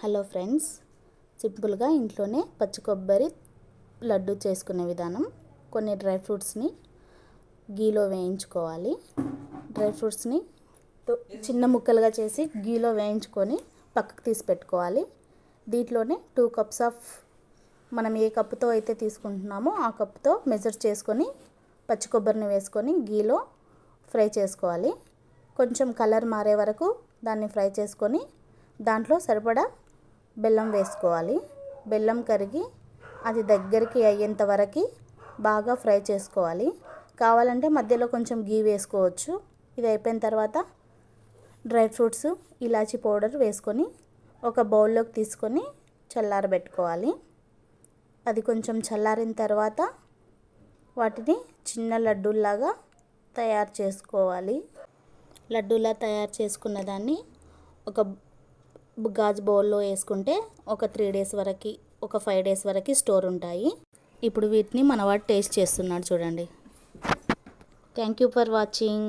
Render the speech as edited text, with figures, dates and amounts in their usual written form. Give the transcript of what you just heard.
Hello friends, సింపుల్గా ఇంట్లోనే పచ్చి కొబ్బరి లడ్డు చేసుకునే విధానం. కొన్ని డ్రై ఫ్రూట్స్ని గీలో వేయించుకోవాలి. డ్రై ఫ్రూట్స్ని చిన్న ముక్కలుగా చేసి గీలో వేయించుకొని పక్కకు తీసి పెట్టుకోవాలి. దీంట్లోనే 2 కప్స్ ఆఫ్ మనం ఏ కప్పుతో అయితే తీసుకుంటున్నామో ఆ కప్పుతో మెజర్ చేసుకొని పచ్చి కొబ్బరిని వేసుకొని గీలో ఫ్రై చేసుకోవాలి. కొంచెం కలర్ మారే వరకు దాన్ని ఫ్రై చేసుకొని దాంట్లో సరిపడా బెల్లం వేసుకోవాలి. బెల్లం కరిగి అది దగ్గరికి అయ్యేంత వరకు బాగా ఫ్రై చేసుకోవాలి. కావాలంటే మధ్యలో కొంచెం గీ వేసుకోవచ్చు. ఇది అయిపోయిన తర్వాత డ్రై ఫ్రూట్స్, ఇలాచీ పౌడర్ వేసుకొని ఒక బౌల్లోకి తీసుకొని చల్లారబెట్టుకోవాలి. అది కొంచెం చల్లారిన తర్వాత వాటిని చిన్న లడ్డూల్లాగా తయారు చేసుకోవాలి. లడ్డూలా తయారు చేసుకున్న దాన్ని ఒక గాజు బౌల్లో వేసుకుంటే ఒక 3 డేస్ వరకు, ఒక 5 డేస్ వరకు స్టోర్ ఉంటాయి. ఇప్పుడు వీటిని మనవాడు టేస్ట్ చేస్తున్నాడు చూడండి. Thank you for watching.